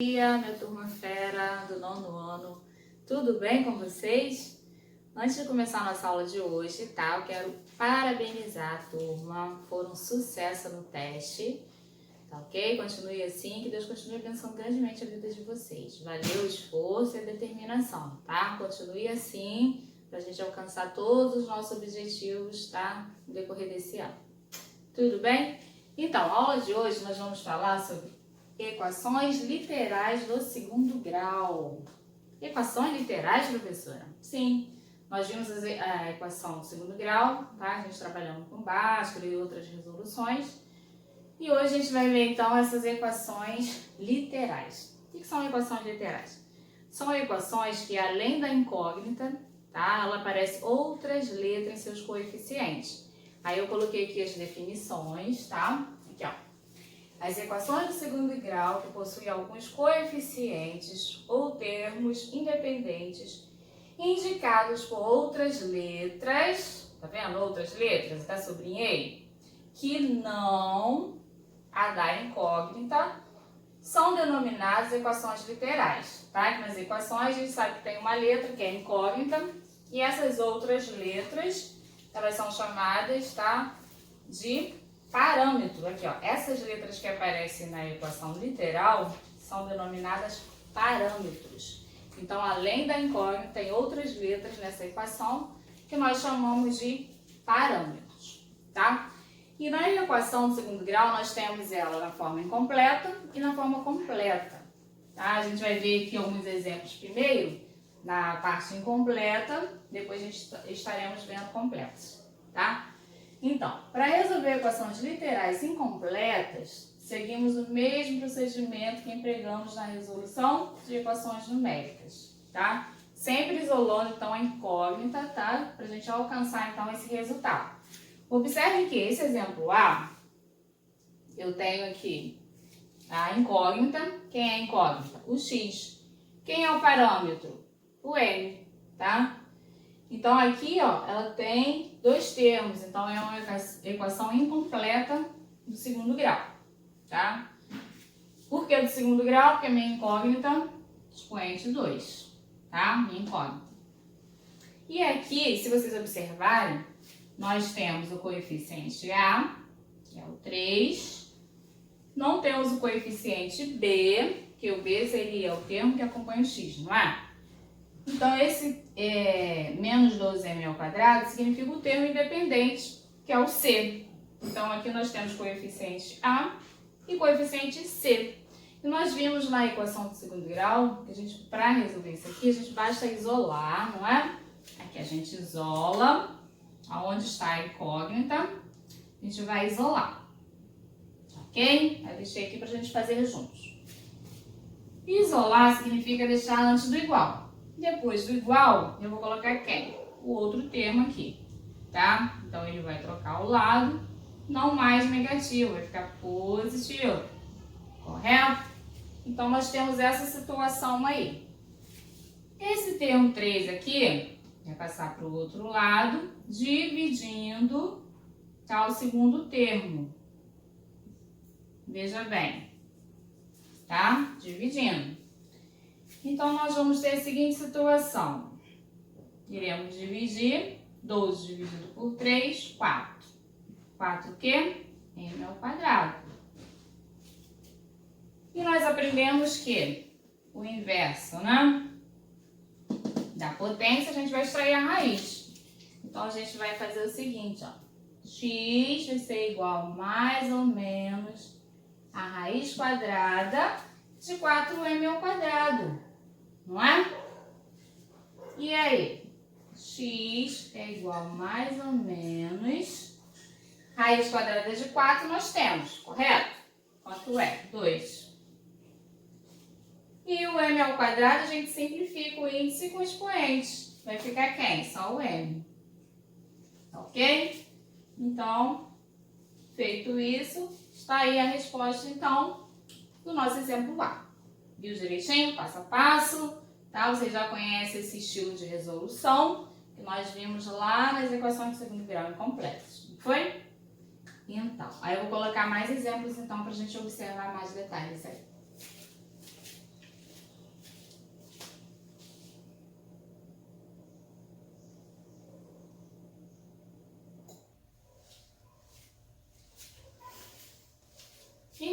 Dia, minha turma fera do 9º ano, tudo bem com vocês? Antes de começar a nossa aula de hoje, tá? Eu quero parabenizar a turma, foram um sucesso no teste, tá ok? Continue assim, que Deus continue abençoando grandemente a vida de vocês. Valeu o esforço e a determinação, tá? Continue assim, pra gente alcançar todos os nossos objetivos, tá? No decorrer desse ano. Tudo bem? Então, a aula de hoje nós vamos falar sobre equações literais do 2º grau. Equações literais, professora? Sim, nós vimos a equação do 2º grau, tá? A gente trabalhando com Bhaskara e outras resoluções. E hoje a gente vai ver então essas equações literais. O que são equações literais? São equações que além da incógnita, tá? Ela aparece outras letras em seus coeficientes. Aí eu coloquei aqui as definições, tá? Aqui, ó. As equações do 2º grau que possuem alguns coeficientes ou termos independentes indicados por outras letras, tá vendo? Outras letras, tá? Sublinhei, que não a da incógnita, são denominadas equações literais, tá? Que nas equações a gente sabe que tem uma letra que é incógnita e essas outras letras, elas são chamadas, tá? De parâmetro. Aqui, ó, essas letras que aparecem na equação literal são denominadas parâmetros. Então, além da incógnita, tem outras letras nessa equação que nós chamamos de parâmetros, tá? E na equação do 2º grau, nós temos ela na forma incompleta e na forma completa, tá? A gente vai ver aqui alguns exemplos primeiro na parte incompleta, depois a gente estaremos vendo completos, tá? Então, para resolver equações literais incompletas, seguimos o mesmo procedimento que empregamos na resolução de equações numéricas, tá? Sempre isolando, então, a incógnita, tá? Para a gente alcançar, então, esse resultado. Observem que esse exemplo A, eu tenho aqui a incógnita. Quem é a incógnita? O X. Quem é o parâmetro? O N, tá? Então, aqui, ó, ela tem dois termos. Então, é uma equação incompleta do 2º grau, tá? Por que do 2º grau? Porque a minha incógnita, expoente 2, tá? Minha incógnita. E aqui, se vocês observarem, nós temos o coeficiente A, que é o 3. Não temos o coeficiente B, que o B seria o termo que acompanha o X, não é? Então, esse menos 12m² significa o termo independente, que é o C. Então, aqui nós temos coeficiente A e coeficiente C. E nós vimos na equação do 2º grau, que a gente, para resolver isso aqui, a gente basta isolar, não é? Aqui a gente isola, aonde está a incógnita, a gente vai isolar, ok? Eu deixei aqui para a gente fazer juntos. Isolar significa deixar antes do igual. Depois do igual, eu vou colocar quem? O outro termo aqui, tá? Então, ele vai trocar o lado, não mais negativo, vai ficar positivo, correto? Então, nós temos essa situação aí. Esse termo 3 aqui, vai passar para o outro lado, dividindo, tá, o segundo termo. Veja bem, tá? Dividindo. Então, nós vamos ter a seguinte situação. Iremos dividir 12 dividido por 3, 4. 4 o quê? M². E nós aprendemos que o inverso, né, da potência, a gente vai extrair a raiz. Então, a gente vai fazer o seguinte, ó. X vai ser igual mais ou menos a raiz quadrada de 4m². Não é? E aí? X é igual mais ou menos raiz quadrada de 4 nós temos, correto? Quanto é? 2. E o m² a gente simplifica o índice com expoentes. Vai ficar quem? Só o m. Ok? Então, feito isso, está aí a resposta, então, do nosso exemplo A. Viu direitinho? Passo a passo, tá? Você já conhece esse estilo de resolução que nós vimos lá nas equações do 2º grau incompletas, não foi? Então, aí eu vou colocar mais exemplos, então, para a gente observar mais detalhes aí.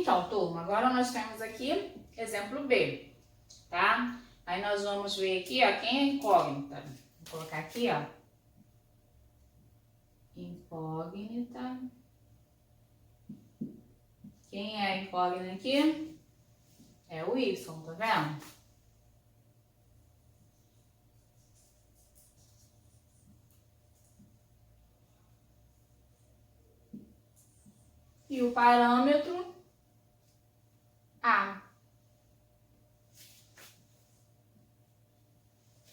Então, turma, agora nós temos aqui exemplo B, tá? Aí nós vamos ver aqui, ó, quem é incógnita. Vou colocar aqui, ó. Incógnita. Quem é incógnita aqui? É o Y, tá vendo? E o parâmetro A.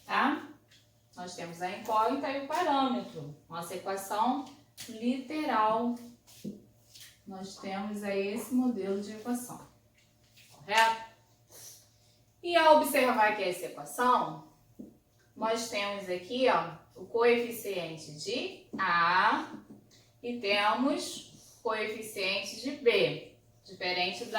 Tá? Nós temos a incógnita e o parâmetro. Nossa equação literal. Nós temos aí esse modelo de equação. Correto? E ao observar aqui essa equação, nós temos aqui, ó, o coeficiente de A e temos coeficiente de B, diferente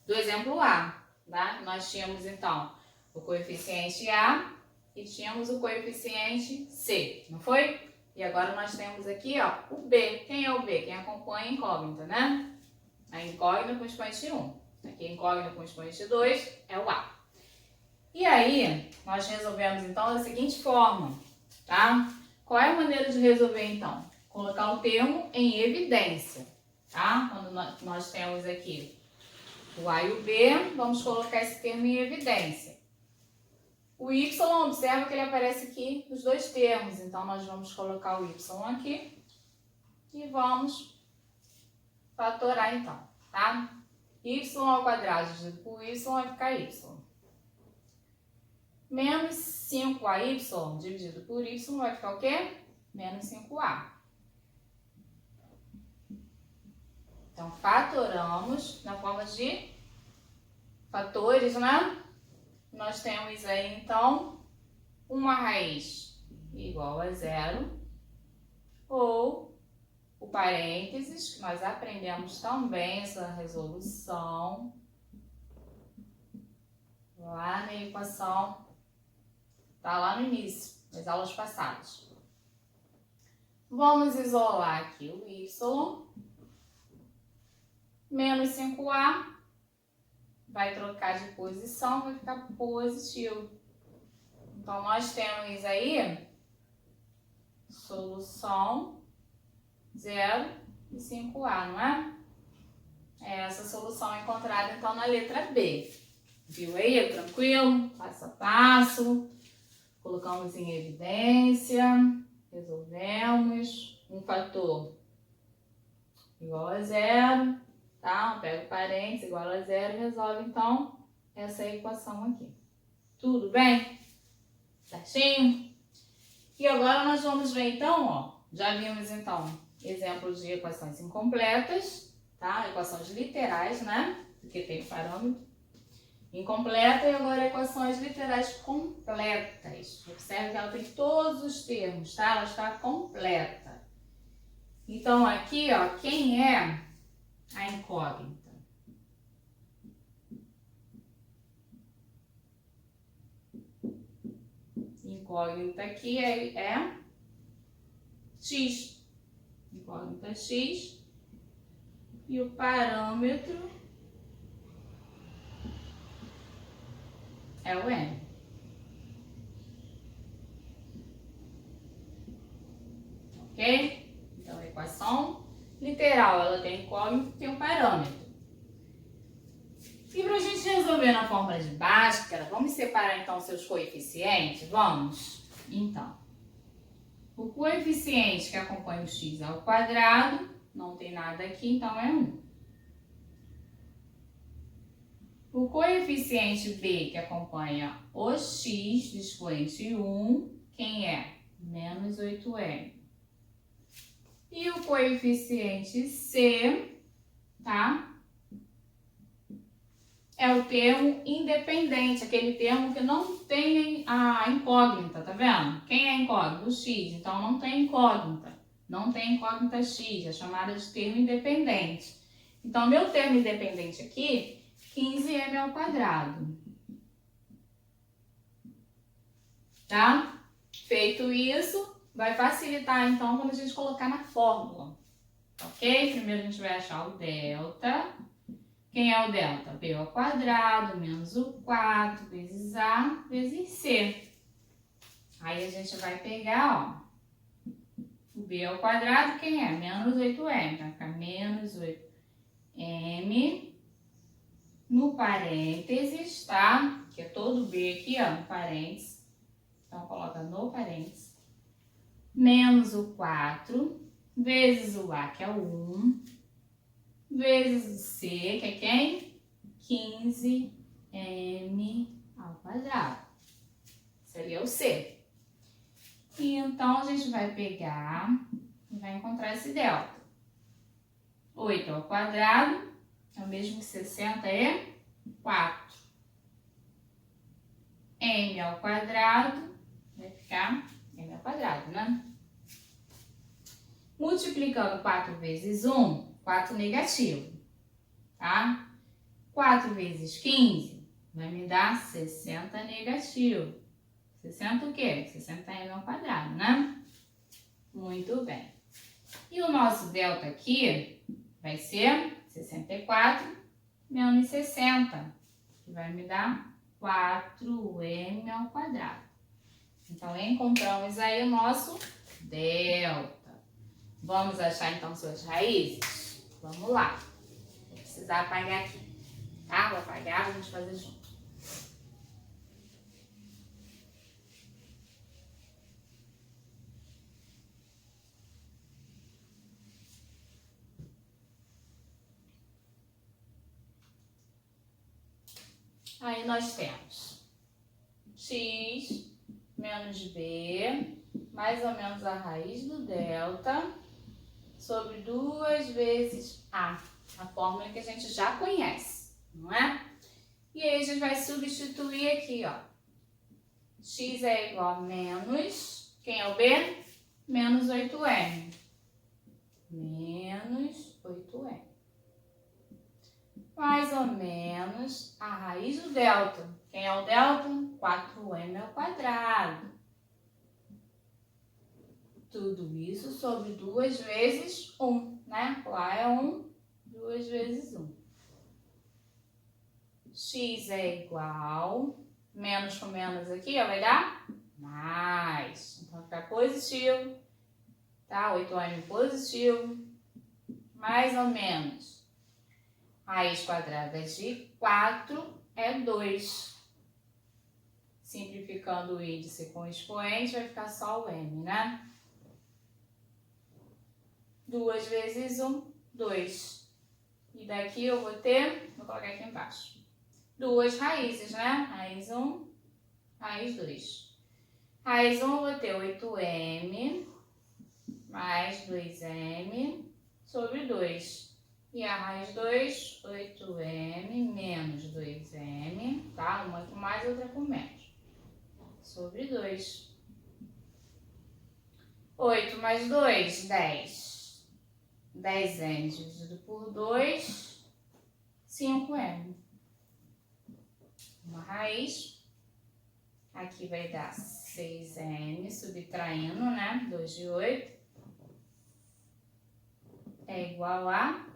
do exemplo A, tá? Nós tínhamos, então, o coeficiente A e tínhamos o coeficiente C, não foi? E agora nós temos aqui, ó, o B. Quem é o B? Quem acompanha a incógnita, né? A incógnita com expoente 1. Aqui a incógnita com expoente 2 é o A. E aí, nós resolvemos, então, da seguinte forma, tá? Qual é a maneira de resolver, então? Colocar o termo em evidência, tá? Quando nós temos aqui o A e o B, vamos colocar esse termo em evidência. O Y, observa que ele aparece aqui nos dois termos, então nós vamos colocar o Y aqui e vamos fatorar, então, tá? Y ao quadrado dividido por Y vai ficar Y. Menos 5AY dividido por Y vai ficar o quê? Menos 5A. Então, fatoramos na forma de fatores, né? Nós temos aí, então, uma raiz igual a 0, ou o parênteses, que nós aprendemos também essa resolução lá na equação, tá lá no início, das aulas passadas. Vamos isolar aqui o Y, menos 5A, vai trocar de posição, vai ficar positivo. Então, nós temos aí solução 0 e 5A, não é? É essa solução encontrada, então, na letra B. Viu aí? Tranquilo? Passo a passo. Colocamos em evidência. Resolvemos. Um fator igual a 0. Tá? Pega o parênteses igual a 0 e resolve, então, essa equação aqui. Tudo bem? Certinho? E agora nós vamos ver, então, ó, já vimos, então, exemplos de equações incompletas, tá? Equações literais, né? Porque tem parâmetro. Incompleta e agora equações literais completas. Observe que ela tem todos os termos, tá? Ela está completa. Então, aqui, ó, quem é a incógnita? Incógnita aqui é X. Incógnita X. E o parâmetro é o N. Ok? Então, a equação literal, ela tem incógnita e tem um parâmetro. E para a gente resolver na fórmula de Bhaskara, vamos separar então seus coeficientes? Vamos? Então, o coeficiente que acompanha o x ao quadrado, não tem nada aqui, então é 1. O coeficiente b que acompanha o x do expoente 1, quem é? Menos 8n. E o coeficiente c, tá? É o termo independente, aquele termo que não tem a incógnita, tá vendo? Quem é a incógnita? O x, então não tem incógnita. Não tem incógnita x, é chamada de termo independente. Então, meu termo independente aqui, 15m ao quadrado. Tá? Feito isso, vai facilitar, então, quando a gente colocar na fórmula. Ok? Primeiro a gente vai achar o delta, Quem é o delta? B ao quadrado menos o 4 vezes A vezes C. Aí a gente vai pegar, ó, o B ao quadrado, quem é? Menos 8M. Vai ficar menos 8M no parênteses, tá? Que é todo B aqui, ó, no parênteses. Então, coloca no parênteses. Menos o 4 vezes o A, que é o 1, vezes o C, que é quem? 15M ao quadrado. Seria o C. E então, a gente vai pegar e vai encontrar esse delta. 8 ao quadrado é o mesmo que 64. M ao quadrado vai ficar M ao quadrado, né? Multiplicando 4 vezes 1, 4 negativo, tá? 4 vezes 15 vai me dar 60 negativo. 60 o quê? 60M ao quadrado, né? Muito bem. E o nosso delta aqui vai ser 64 menos 60, que vai me dar 4M ao quadrado. Então, encontramos aí o nosso delta. Vamos achar, então, suas raízes? Vamos lá. Vou precisar apagar aqui, tá? Vou apagar, vamos fazer junto. Aí nós temos x menos b, mais ou menos a raiz do delta, sobre 2 vezes a fórmula que a gente já conhece, não é? E aí a gente vai substituir aqui, ó. X é igual a menos, quem é o b? Menos 8m. Menos 8m. Mais ou menos a raiz do delta. Quem é o delta? 4m ao quadrado. Tudo isso sobre 2 vezes 1, né? Lá é 1, 2 vezes 1. X é igual, menos com menos aqui, ó, vai dar mais. Então, vai ficar positivo, tá? 8m positivo, mais ou menos. Raiz quadrada de 4 é 2. Simplificando o índice com o expoente, vai ficar só o m, né? 2 vezes 1, 2. E daqui eu vou ter, vou colocar aqui embaixo, duas raízes, né? Raiz 1, raiz 2. Raiz 1 eu vou ter 8m mais 2m sobre 2. E a raiz 2, 8m menos 2m, tá? Uma com mais, outra com menos. Sobre 2. 8 mais 2, 10. 10m dividido por 2, 5m. Uma raiz. Aqui vai dar 6m, subtraindo, né? 2 de 8. É igual a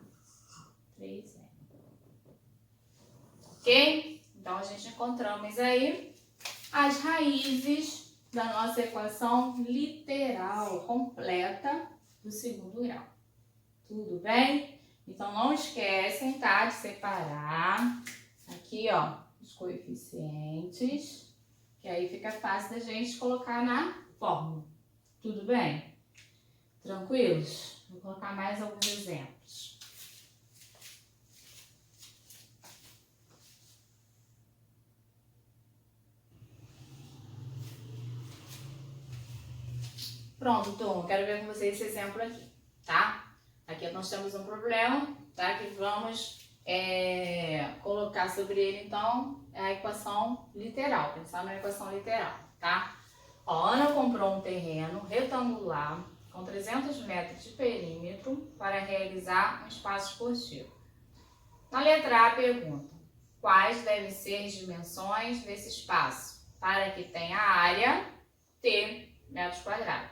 3m. Ok? Então, a gente encontramos aí as raízes da nossa equação literal completa do segundo grau. Tudo bem? Então, não esquecem, tá? De separar aqui, ó, os coeficientes, que aí fica fácil da gente colocar na fórmula. Tudo bem? Tranquilos? Vou colocar mais alguns exemplos. Pronto, turma, quero ver com vocês esse exemplo aqui, tá? Aqui nós temos um problema, tá? Que vamos colocar sobre ele, então, a equação literal, pensar na equação literal, tá? Ó, a Ana comprou um terreno retangular com 300 metros de perímetro para realizar um espaço esportivo. Na letra A pergunta, quais devem ser as dimensões desse espaço para que tenha área T metros quadrados,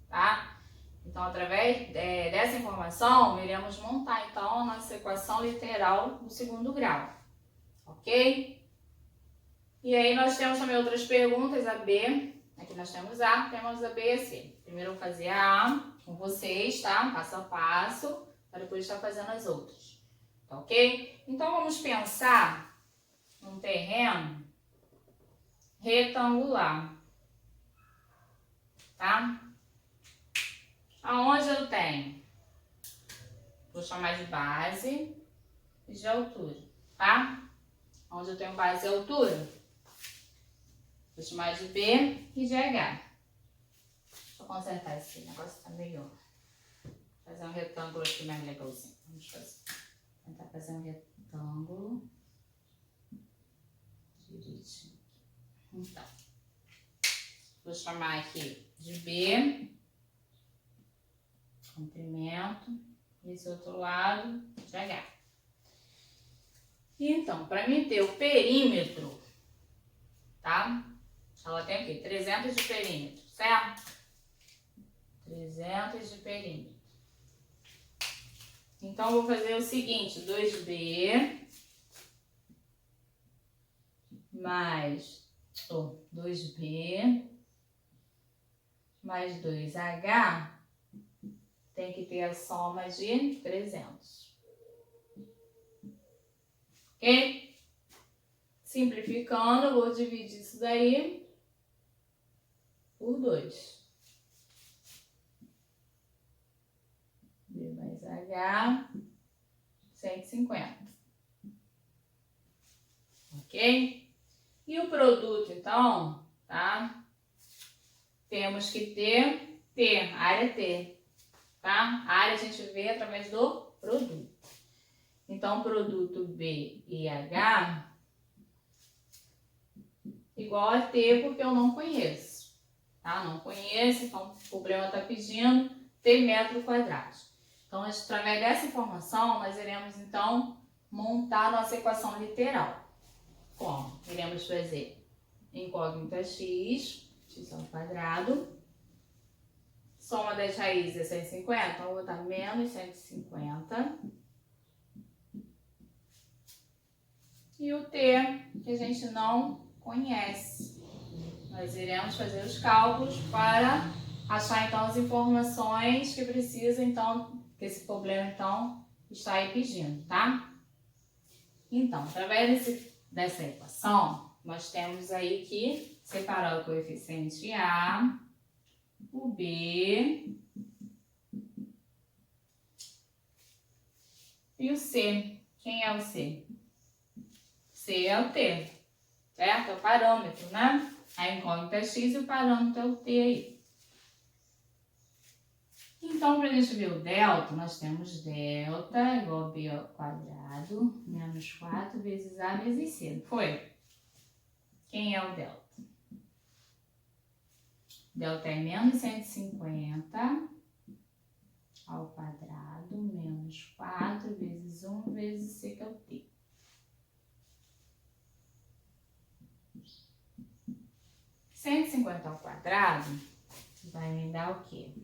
tá? Então, através dessa informação, iremos montar, então, a nossa equação literal do segundo grau, ok? E aí, nós temos também outras perguntas, a B. Aqui nós temos A, temos a B e a C. Primeiro eu vou fazer a A com vocês, tá? Passo a passo, para depois estar fazendo as outras, tá ok? Então, vamos pensar num terreno retangular, tá? Aonde eu tenho? Vou chamar de base e de altura, tá? Onde eu tenho base e altura, vou chamar de B e de H. Deixa eu consertar esse negócio, tá meio... Fazer um retângulo aqui mais legalzinho. Vamos fazer. Tentar fazer um retângulo direitinho. Então, vou chamar aqui de B, comprimento, e esse outro lado de H. Então, para mim ter o perímetro, tá? Ela tem o quê? 300 de perímetro, certo? 300 de perímetro. Então, vou fazer o seguinte, 2B mais 2B mais 2H tem que ter a soma de 300. Ok? Simplificando, eu vou dividir isso daí por 2. B mais H, 150. Ok? E o produto, então, tá? Temos que ter T, área T, tá? A área a gente vê através do produto. Então, produto B e H igual a T, porque eu não conheço, tá? Não conheço, então o problema está pedindo T metro quadrado. Então, através dessa informação, nós iremos, então, montar nossa equação literal. Como? Iremos fazer incógnita x, x ao quadrado, soma das raízes é 150, então eu vou botar menos 150. E o T, que a gente não conhece. Nós iremos fazer os cálculos para achar, então, as informações que precisa, então, que esse problema, então, está aí pedindo, tá? Então, através dessa equação, nós temos aí que separar o coeficiente A, o B e o C. Quem é o C? C é o T, certo? É o parâmetro, né? A incógnita é x e o parâmetro é o T aí. Então, para a gente ver o delta, nós temos delta igual a B ao quadrado menos 4 vezes A vezes C, não foi? Quem é o delta? Delta é menos 150 ao quadrado menos 4 vezes 1 vezes C, que é o T. 150 ao quadrado vai me dar o quê?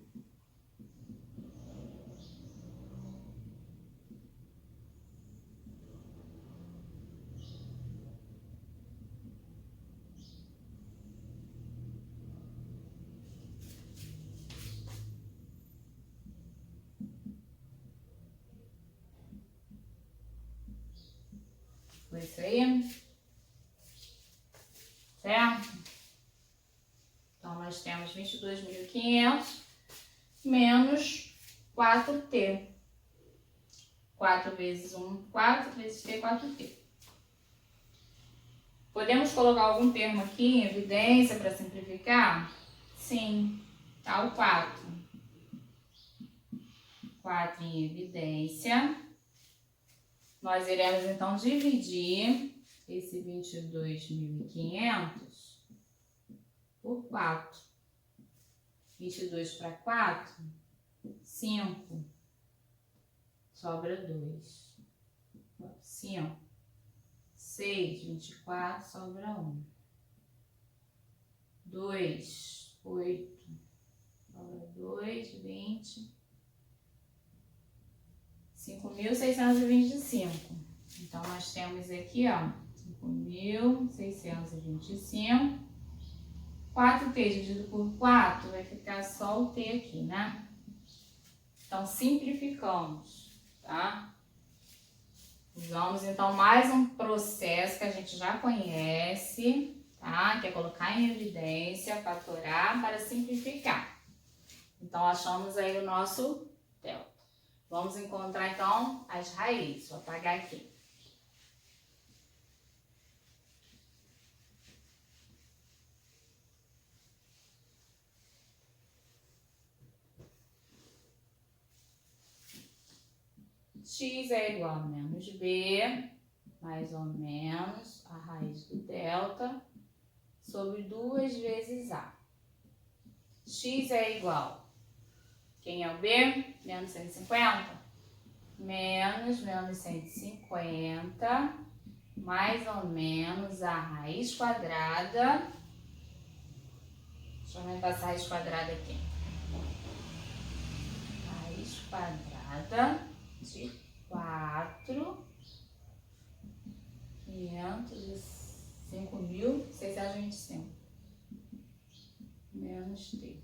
Foi isso aí? Certo? Então, nós temos 22.500 menos 4T. 4 vezes 1, 4 vezes T, 4T. Podemos colocar algum termo aqui em evidência para simplificar? Sim, tá o 4. 4 em evidência. Nós iremos, então, dividir esse 22.500 por 4. 22 para 4, 5. Sobra 2. 5. 6, 24, sobra 1. 2, 8. Sobra 2, 20. 5.625. Então, nós temos aqui, ó, 5.625. 4t dividido por 4 vai ficar só o t aqui, né? Então, simplificamos, tá? Usamos, então, mais um processo que a gente já conhece, tá? Que é colocar em evidência, fatorar para simplificar. Então, achamos aí o nosso delta. Vamos encontrar, então, as raízes. Vou apagar aqui. X é igual a menos B, mais ou menos a raiz do delta, sobre 2 vezes A. X é igual, quem é o B? Menos 150. Menos 150, mais ou menos a raiz quadrada. Deixa eu aumentar essa raiz quadrada aqui. Raiz quadrada de 4, 505.625 menos T.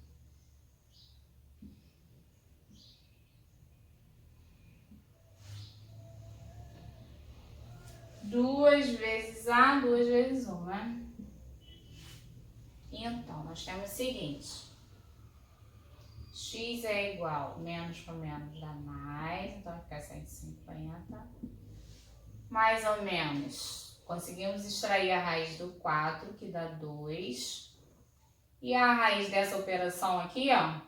Duas vezes A, 2 vezes 1, né? Então, nós temos o seguinte. X é igual, menos com menos dá mais, então vai ficar 150. Mais ou menos, conseguimos extrair a raiz do 4, que dá 2. E a raiz dessa operação aqui, ó,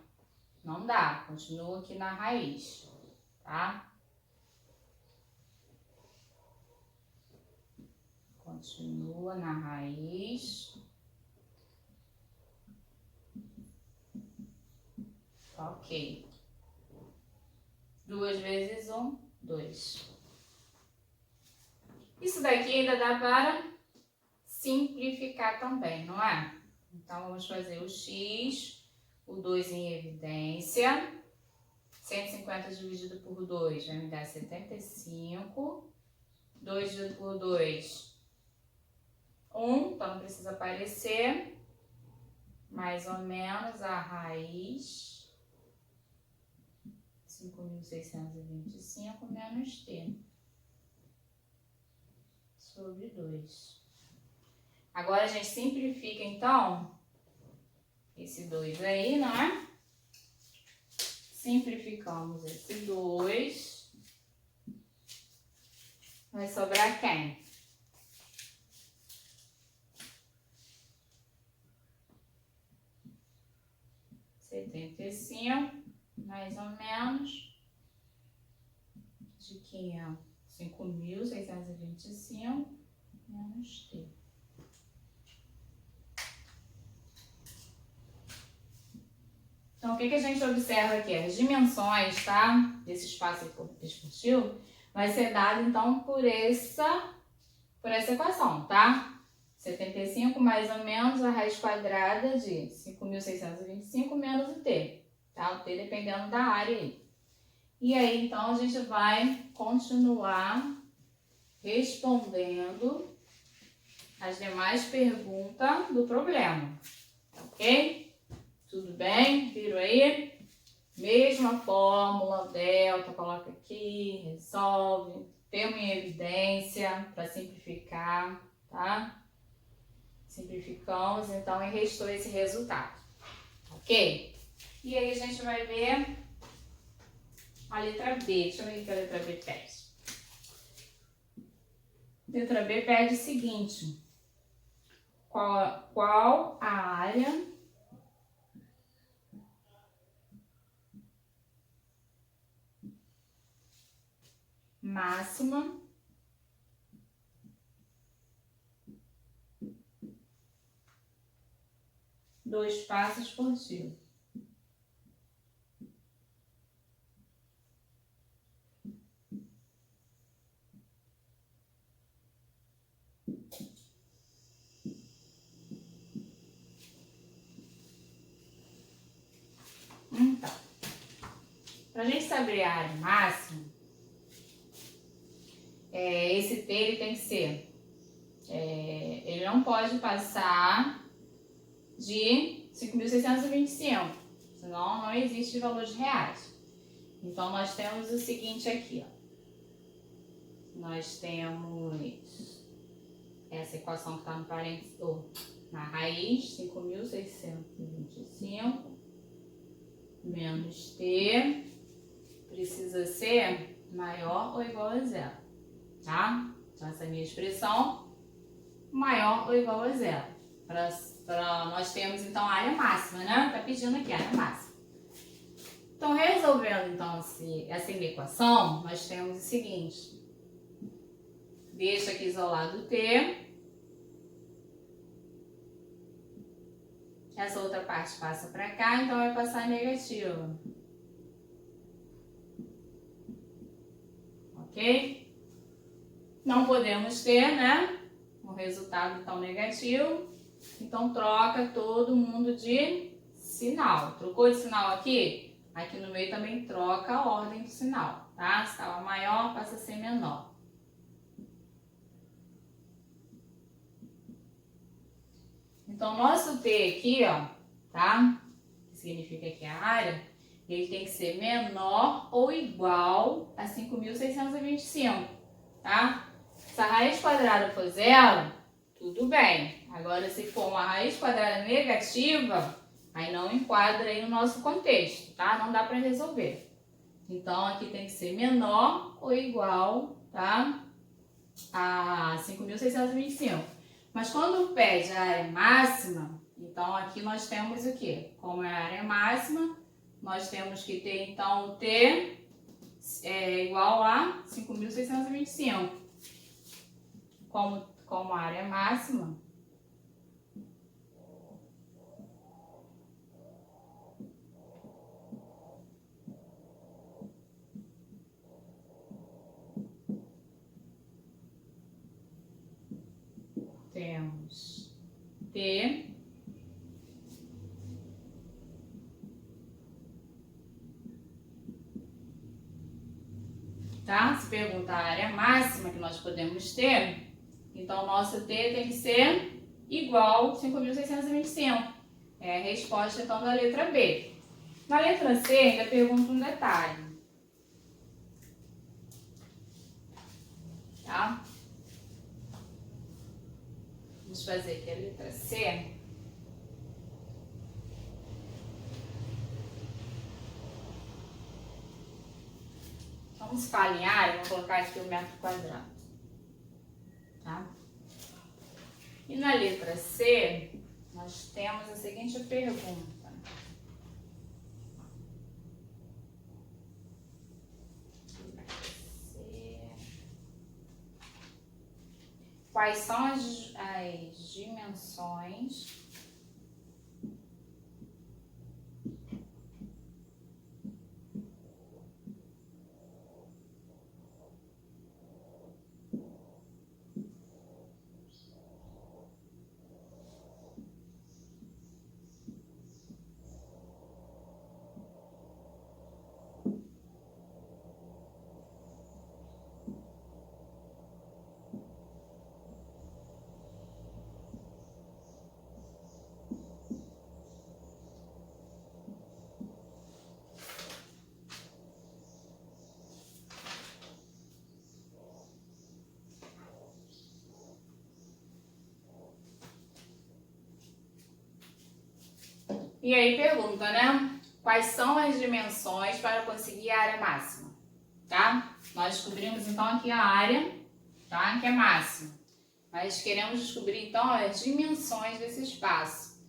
não dá, continua aqui na raiz, tá? Continua na raiz. Ok. 2 vezes 1, 2. Isso daqui ainda dá para simplificar também, não é? Então, vamos fazer o x, o 2 em evidência. 150 dividido por 2 vai me dar 75. 2 dividido por 2, 1, então não precisa aparecer. Mais ou menos a raiz 5.625 menos t sobre 2. Agora a gente simplifica então esse 2 aí, não é? Simplificamos esse 2. Vai sobrar quem? Setenta e cinco, mais ou menos, de 5.625 menos t. Então, o que a gente observa aqui? As dimensões, tá? Desse espaço esportivo vai ser dado, então, por essa equação, tá? 75 mais ou menos a raiz quadrada de 5.625 menos o t, tá? O t dependendo da área aí. E aí, então, a gente vai continuar respondendo as demais perguntas do problema, ok? Tudo bem? Viram aí? Mesma fórmula, delta, coloca aqui, resolve, termo em evidência para simplificar, tá? Simplificamos, então, e restou esse resultado, ok? E aí a gente vai ver a letra B. Deixa eu ver o que a letra B pede. Letra B pede o seguinte: qual a área máxima do espaço esportivo? Então, para a gente saber a área máxima, esse T ele tem que ser, ele não pode passar de 5.625, senão não existe valores reais. Então, nós temos o seguinte aqui, ó. Nós temos essa equação que está no parênteses, ou na raiz, 5.625 menos T precisa ser maior ou igual a zero, tá? Então, essa é a minha expressão, maior ou igual a zero. Nós temos, então, a área máxima, né? Tá pedindo aqui a área máxima. Então, resolvendo, então, essa equação, nós temos o seguinte. Deixa aqui isolado o T. Essa outra parte passa para cá, então vai passar negativo. Ok? Não podemos ter, né? Um resultado então negativo. Então troca todo mundo de sinal. Trocou de sinal aqui? Aqui no meio também troca a ordem do sinal, tá? Se estava maior, passa a ser menor. Então, nosso T aqui, ó, tá? Que significa que a área, ele tem que ser menor ou igual a 5.625, tá? Se a raiz quadrada for zero, tudo bem. Agora, se for uma raiz quadrada negativa, aí não enquadra aí no nosso contexto, tá? Não dá para resolver. Então, aqui tem que ser menor ou igual, tá? A 5.625. Mas quando pede a área máxima, então aqui nós temos o quê? Como é a área máxima, nós temos que ter então o T igual a 5.625. Como a área máxima, temos T tá? Se pergunta a área máxima que nós podemos ter, então o nosso T tem que ser igual a 5.625. É a resposta então da letra B. Na letra C ainda pergunta um detalhe, tá? Vamos fazer aqui a letra C. Vamos falar em área, vou colocar aqui o metro quadrado, tá? E na letra C, nós temos a seguinte pergunta. Quais são as dimensões E aí pergunta, né? Quais são as dimensões para conseguir a área máxima, tá? Nós descobrimos então aqui a área, tá? Que é máxima. Mas queremos descobrir então as dimensões desse espaço.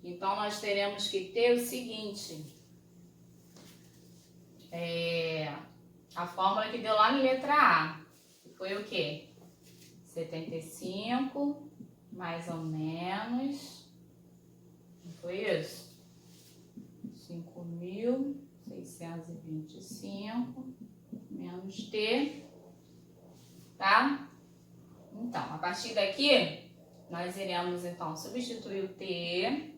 Então nós teremos que ter o seguinte, a fórmula que deu lá na letra A, que foi o quê? 75 mais ou menos, não foi isso? 5.625 menos T, tá? Então, a partir daqui, nós iremos, então, substituir o T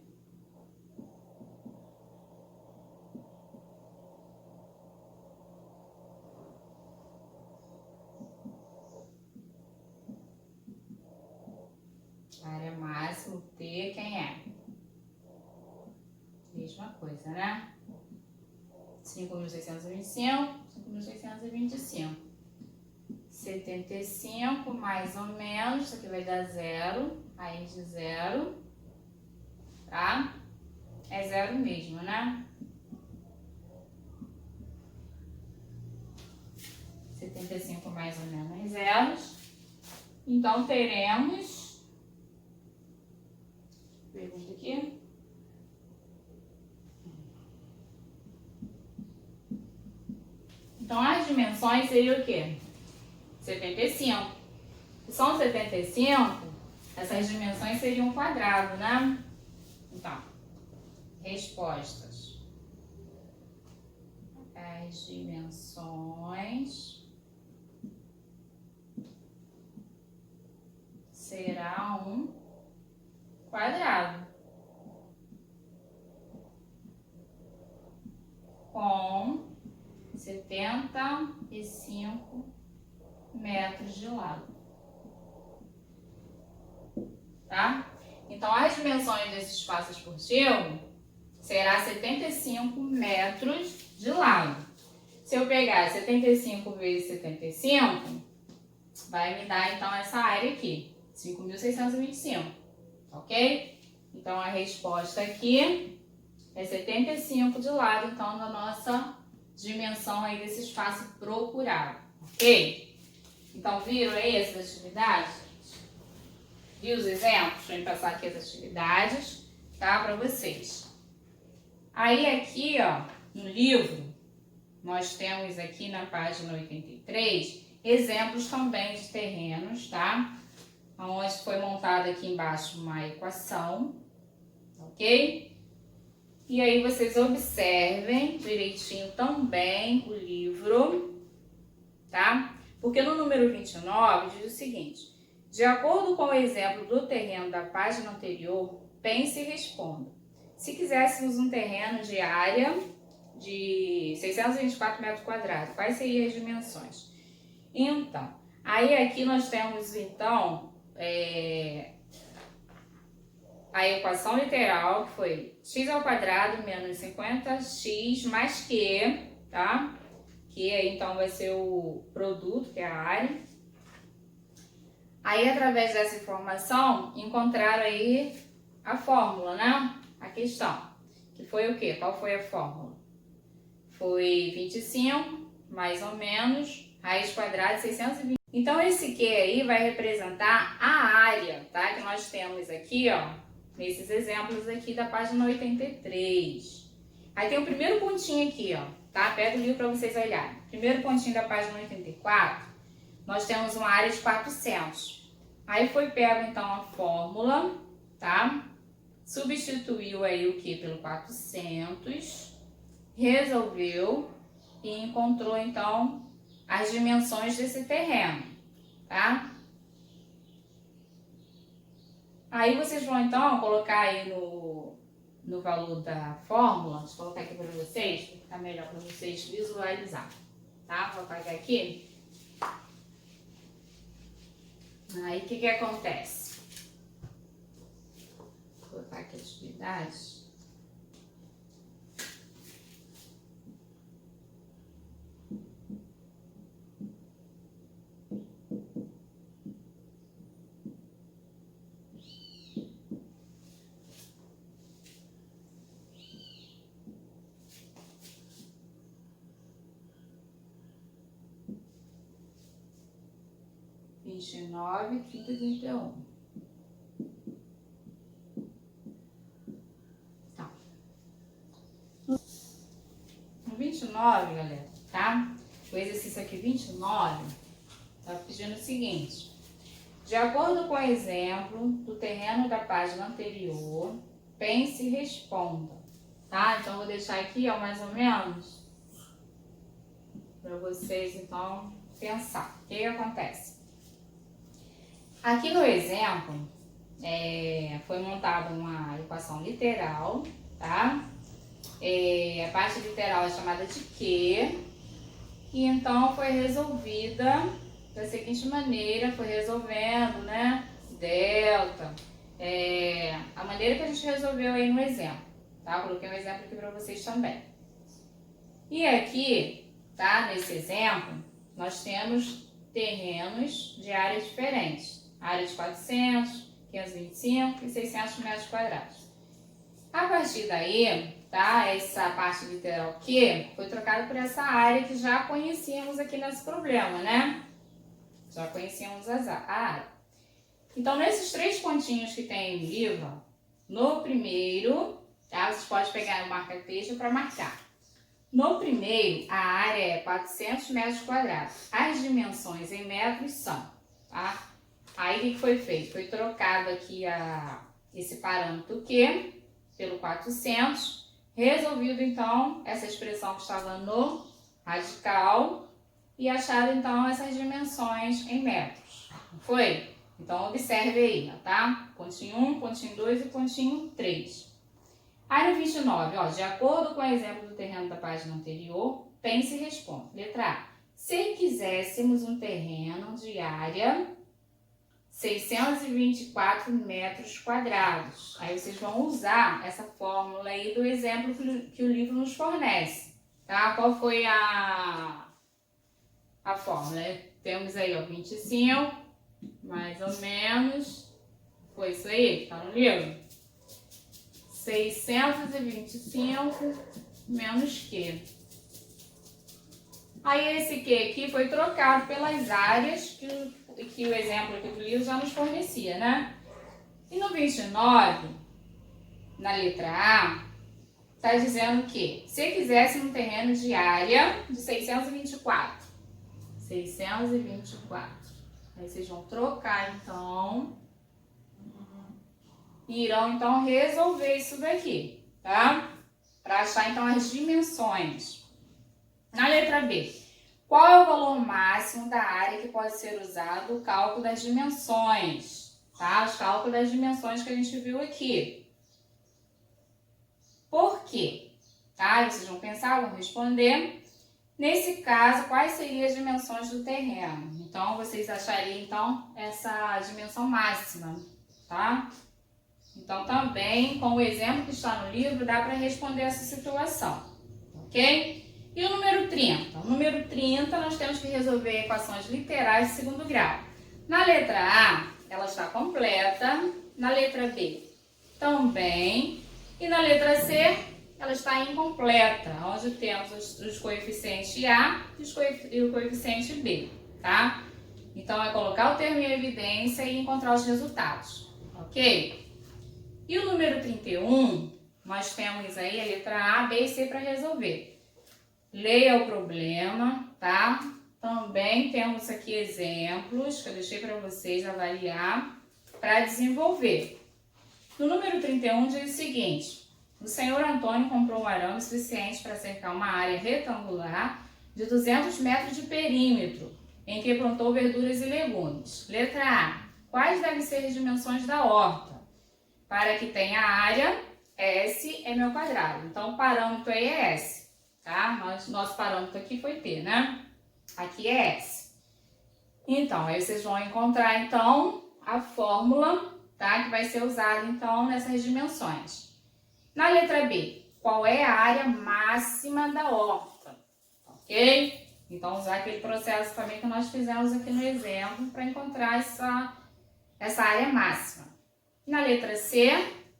décimo T, quem é? Mesma coisa, né? 5.625, 5.625. 75 mais ou menos, isso aqui vai dar 0, raiz de 0, tá? É 0 mesmo, né? 75 mais ou menos zeros. Então, teremos... Pergunta aqui. Então, as dimensões seriam o quê? 75. Se são 75, essas dimensões seriam um quadrado, né? Então, respostas. As dimensões será um quadrado com 75 metros de lado, tá? Então, as dimensões desse espaço esportivo será 75 metros de lado. Se eu pegar 75 vezes 75, vai me dar, então, essa área aqui, 5.625, ok? Então, a resposta aqui é 75 de lado, então, da nossa dimensão aí desse espaço procurado, ok? Então, viram aí essas atividades? Viu os exemplos? Deixa eu passar aqui as atividades, tá? Para vocês. Aí aqui, ó, no livro, nós temos aqui na página 83, exemplos também de terrenos, tá? Onde foi montada aqui embaixo uma equação, ok? E aí vocês observem direitinho também o livro, tá? Porque no número 29 diz o seguinte: de acordo com o exemplo do terreno da página anterior, pense e responda. Se quiséssemos um terreno de área de 624 metros quadrados, quais seriam as dimensões? Então, aí aqui nós temos, então, a equação literal, que foi x ao quadrado menos 50x mais q, tá? Que aí, então, vai ser o produto, que é a área. Aí, através dessa informação, encontraram aí a fórmula, né? A questão, que foi o quê? Qual foi a fórmula? Foi 25, mais ou menos, raiz quadrada de 620. Então, esse Q aí vai representar a área, tá? Que nós temos aqui, ó, nesses exemplos aqui da página 83. Aí tem o primeiro pontinho aqui, ó, tá? Pega o livro para vocês olharem. Primeiro pontinho da página 84, nós temos uma área de 400. Aí foi pego, então, a fórmula, tá? Substituiu aí o Q pelo 400, resolveu e encontrou, então, as dimensões desse terreno, tá? Aí vocês vão, então, colocar aí no valor da fórmula, deixa eu colocar aqui para vocês, para ficar melhor para vocês visualizar, tá? Vou apagar aqui. Aí, o que acontece? Vou colocar aqui a atividade. Vinte e nove, 30, 31. Tá. No 29, galera, tá? O exercício aqui 29 tá pedindo o seguinte: de acordo com o exemplo do terreno da página anterior, pense e responda, tá? Então, vou deixar aqui, ó, mais ou menos, para vocês, então, pensar. O que acontece? Aqui no exemplo, foi montada uma equação literal, tá? A parte literal é chamada de Q, e então foi resolvida da seguinte maneira, foi resolvendo, né? Delta, maneira que a gente resolveu aí no exemplo, tá? Eu coloquei um exemplo aqui para vocês também. E aqui, tá? Nesse exemplo, nós temos terrenos de áreas diferentes. Área de 400, 525 e 600 metros quadrados. A partir daí, tá? Essa parte literal Q foi trocada por essa área que já conhecíamos aqui nesse problema, né? Já conhecíamos a área. Então, nesses 3 pontinhos que tem no livro, no primeiro, tá? Vocês podem pegar o marca-texto para marcar. No primeiro, a área é 400 metros quadrados. As dimensões em metros são, tá? Aí, o que foi feito? Foi trocado aqui esse parâmetro Q pelo 400, resolvido, então, essa expressão que estava no radical e achado, então, essas dimensões em metros. Não foi? Então, observe aí, tá? Pontinho 1, pontinho 2 e pontinho 3. Aí no 29, ó, de acordo com o exemplo do terreno da página anterior, pense e responde. Letra A. Se quiséssemos um terreno de área 624 metros quadrados. Aí vocês vão usar essa fórmula aí do exemplo que o livro nos fornece, tá? Qual foi a fórmula? Temos aí, ó, 25, mais ou menos, foi isso aí, tá no livro? 625 menos Q. Aí esse Q aqui foi trocado pelas áreas que o exemplo aqui do livro já nos fornecia, né? E no 29, na letra A, está dizendo que se quisesse um terreno de área de 624. 624. Aí vocês vão trocar, então, e irão, então, resolver isso daqui, tá? Para achar, então, as dimensões. Na letra B, qual é o valor máximo da área que pode ser usado no cálculo das dimensões? Tá? Os cálculos das dimensões que a gente viu aqui. Por quê? Tá? Vocês vão pensar, vão responder. Nesse caso, quais seriam as dimensões do terreno? Então, vocês achariam, então, essa dimensão máxima, tá? Então, também, com o exemplo que está no livro, dá para responder essa situação, ok? E o número 30? O número 30, nós temos que resolver equações literais de segundo grau. Na letra A, ela está completa. Na letra B, também. E na letra C, ela está incompleta, onde temos os coeficientes A e o coeficiente B, tá? Então, é colocar o termo em evidência e encontrar os resultados, ok? E o número 31, nós temos aí a letra A, B e C para resolver. Leia o problema, tá? Também temos aqui exemplos que eu deixei para vocês avaliar para desenvolver. No número 31 diz o seguinte: o senhor Antônio comprou um arame suficiente para cercar uma área retangular de 200 metros de perímetro, em que plantou verduras e legumes. Letra A. Quais devem ser as dimensões da horta? Para que tenha área, S é meu quadrado. Então, o parâmetro aí é S, tá? Mas nosso parâmetro aqui foi P, né? Aqui é S. Então, aí vocês vão encontrar, então, a fórmula, tá? Que vai ser usada, então, nessas dimensões. Na letra B, qual é a área máxima da horta? Ok? Então, usar aquele processo também que nós fizemos aqui no exemplo para encontrar essa área máxima. Na letra C,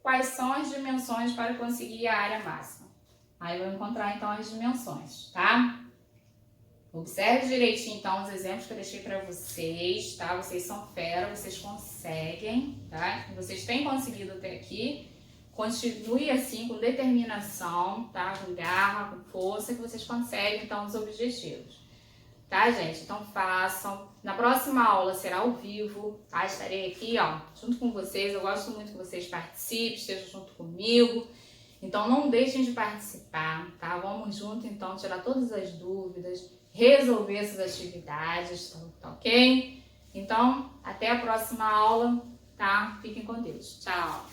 quais são as dimensões para conseguir a área máxima? Aí eu vou encontrar, então, as dimensões, tá? Observe direitinho, então, os exemplos que eu deixei para vocês, tá? Vocês são fera, vocês conseguem, tá? Vocês têm conseguido até aqui. Continue assim, com determinação, tá? Com garra, com força, que vocês conseguem, então, os objetivos. Tá, gente? Então, façam. Na próxima aula será ao vivo, tá? Estarei aqui, ó, junto com vocês. Eu gosto muito que vocês participem, estejam junto comigo. Então, não deixem de participar, tá? Vamos junto, então, tirar todas as dúvidas, resolver essas atividades, tá ok? Então, até a próxima aula, tá? Fiquem com Deus. Tchau!